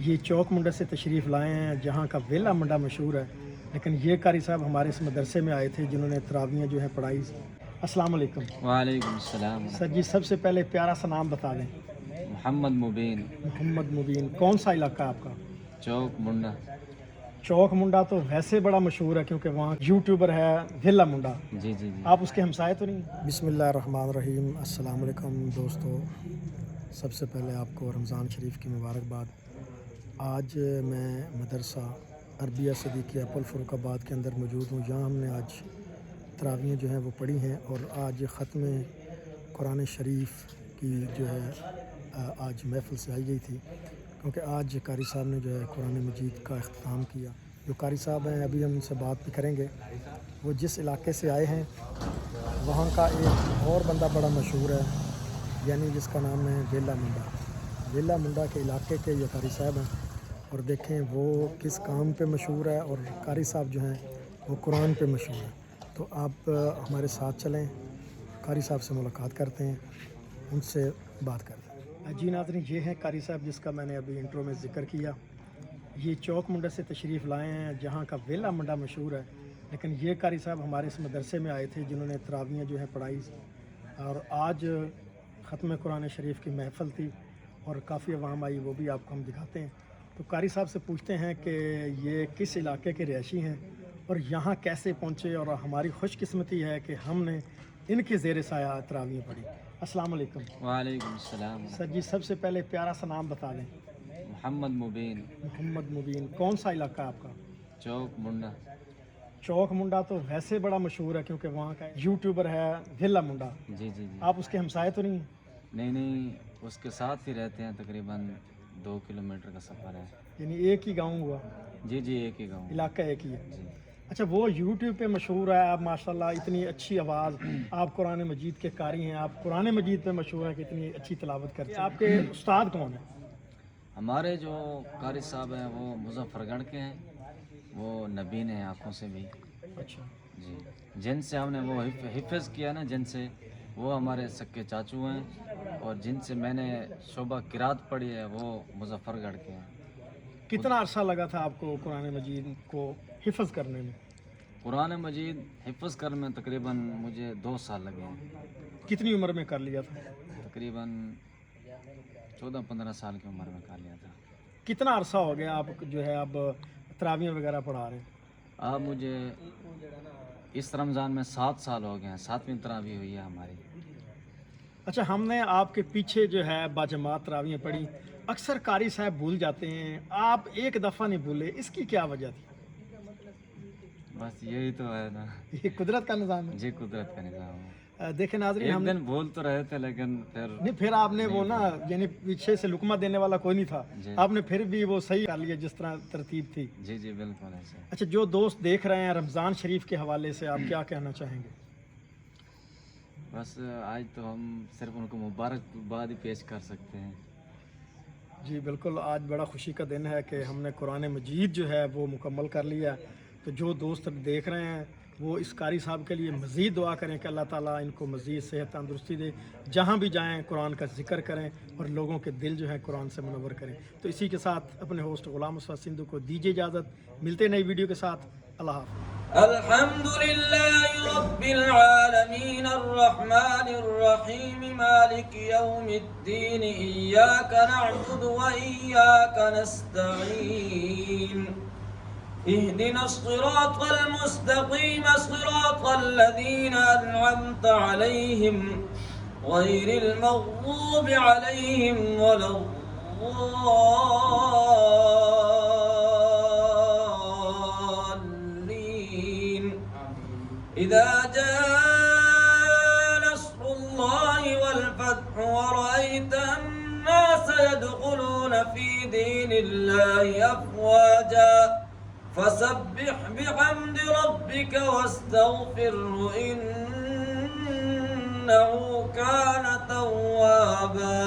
یہ چوک منڈا سے تشریف لائے ہیں جہاں کا ویلا منڈا مشہور ہے، لیکن یہ قاری صاحب ہمارے اس مدرسے میں آئے تھے جنہوں نے تراویحیں جو ہیں پڑھائی۔ السلام علیکم۔ وعلیکم السلام۔ سر جی سب سے پہلے پیارا سا نام بتا دیں۔ محمد مبین۔ محمد مبین، کون سا علاقہ ہے آپ کا؟ چوک منڈا۔ چوک منڈا تو ویسے بڑا مشہور ہے کیونکہ وہاں یوٹیوبر ہے ویلا منڈا۔ جی جی جی۔ آپ اس کے ہمسائے تو نہیں؟ بسم اللہ الرحمن الرحیم۔ السلام علیکم دوستو، سب سے پہلے آپ کو رمضان شریف کی مبارکباد۔ آج میں مدرسہ عربیہ صدیقیہ پل فروخ آباد کے اندر موجود ہوں، جہاں ہم نے آج تراویحیں جو ہیں وہ پڑھی ہیں، اور آج ختم قرآن شریف کی جو ہے آج محفل سے آئی گئی تھی، کیونکہ آج قاری صاحب نے جو ہے قرآن مجید کا اختتام کیا۔ جو قاری صاحب ہیں ابھی ہم ان سے بات بھی کریں گے۔ وہ جس علاقے سے آئے ہیں وہاں کا ایک اور بندہ بڑا مشہور ہے، یعنی جس کا نام ہے ویلا منڈا۔ ویلا منڈا کے علاقے کے یہ قاری صاحب ہیں، اور دیکھیں وہ کس کام پہ مشہور ہے، اور قاری صاحب جو ہیں وہ قرآن پہ مشہور ہے۔ تو آپ ہمارے ساتھ چلیں، قاری صاحب سے ملاقات کرتے ہیں، ان سے بات کرتے ہیں۔ جی ناظرین، یہ ہیں قاری صاحب جس کا میں نے ابھی انٹرو میں ذکر کیا۔ یہ چوک منڈا سے تشریف لائے ہیں جہاں کا ویلا منڈا مشہور ہے، لیکن یہ قاری صاحب ہمارے اس مدرسے میں آئے تھے جنہوں نے تراویحیں جو ہیں پڑھائی، اور آج ختم قرآن شریف کی محفل تھی اور کافی عوام آئی، وہ بھی آپ کو ہم دکھاتے ہیں۔ تو قاری صاحب سے پوچھتے ہیں کہ یہ کس علاقے کے رہائشی ہیں اور یہاں کیسے پہنچے، اور ہماری خوش قسمتی ہے کہ ہم نے ان کے زیر سایہ تراویحیں پڑھی۔ السلام علیکم۔ وعلیکم السلام۔ سر جی سب سے پہلے پیارا سا نام بتا دیں۔ محمد مبین۔ محمد مبین، کون سا علاقہ ہے آپ کا؟ چوک منڈا۔ چوک منڈا تو ویسے بڑا مشہور ہے کیونکہ وہاں کا یوٹیوبر ہے ویلا منڈا۔ جی جی جی۔ آپ اس کے ہمسائے تو نہیں؟ نہیں، اس کے ساتھ ہی رہتے ہیں، تقریباً 2 کلومیٹر کا سفر ہے۔ یعنی ایک ہی گاؤں ہوا؟ جی جی، ایک ہی گاؤں۔ علاقہ ایک ہی ہے۔ جی۔ اچھا، وہ یوٹیوب پہ مشہور ہے، آپ ماشاءاللہ اتنی اچھی آواز، آپ قرآن مجید کے قاری ہیں، آپ قرآن مجید پہ مشہور ہیں کہ اتنی اچھی تلاوت کرتے ہیں۔ آپ کے استاد کون ہیں؟ ہمارے جو قاری صاحب ہیں وہ مظفر گڑھ کے ہیں، وہ نبین ہیں آنکھوں سے بھی۔ اچھا جی، جن سے ہم نے وہ حفظ کیا نا، جن سے وہ ہمارے سکے چاچو ہیں، اور جن سے میں نے شعبہ قرات پڑھی ہے وہ مظفر گڑھ کے ہیں۔ کتنا عرصہ لگا تھا آپ کو قرآن مجید کو حفظ کرنے میں؟ قرآن مجید حفظ کرنے میں تقریباً مجھے 2 سال لگے ہیں۔ کتنی عمر میں کر لیا تھا؟ تقریباً 14-15 سال کی عمر میں کر لیا تھا۔ کتنا عرصہ ہو گیا آپ جو ہے اب تراویح وغیرہ پڑھا رہے ہیں؟ اب مجھے اس رمضان میں 7 سال ہو گئے ہیں، 7ویں تراویح ہوئی ہے ہماری۔ اچھا، ہم نے آپ کے پیچھے جو ہے باجماعت تراویحیں پڑھی، اکثر قاری صاحب بھول جاتے ہیں، آپ ایک دفعہ نہیں بھولے، اس کی کیا وجہ تھی؟ بس یہی تو ہے نا، یہ قدرت کا نظام ہے۔ جی قدرت کا نظام ہے۔ دیکھیں ناظرین، ہم ایک دن بھول تو رہے تھے، لیکن پھر آپ نے وہ نا، یعنی پیچھے سے لقمہ دینے والا کوئی نہیں تھا، آپ نے پھر بھی وہ صحیح کر لیا جس طرح ترتیب تھی۔ جی جی بالکل ایسے۔ اچھا، جو دوست دیکھ رہے ہیں رمضان شریف کے حوالے سے آپ کیا کہنا چاہیں گے؟ بس آج تو ہم صرف ان کو مبارکباد ہی پیش کر سکتے ہیں۔ جی بالکل، آج بڑا خوشی کا دن ہے کہ ہم نے قرآن مجید جو ہے وہ مکمل کر لیا۔ تو جو دوست دیکھ رہے ہیں وہ اس قاری صاحب کے لیے مزید دعا کریں کہ اللہ تعالیٰ ان کو مزید صحت تندرستی دے، جہاں بھی جائیں قرآن کا ذکر کریں اور لوگوں کے دل جو ہے قرآن سے منور کریں۔ تو اسی کے ساتھ اپنے ہوسٹ غلام اسود سندھو کو دیجیے اجازت، ملتے نئی ویڈیو کے ساتھ، اللہ حافظ۔ الحمد لله رب العالمين الرحمن الرحيم مالك يوم الدين إياك نعبد وإياك نستعين اهدنا الصراط المستقيم صراط الذين أنعمت عليهم غير المغضوب عليهم ولا الضالين إذا جاء نصر الله والفتح ورأيت الناس يدخلون في دين الله أفواجا فسبح بحمد ربك واستغفره إنه كان توابا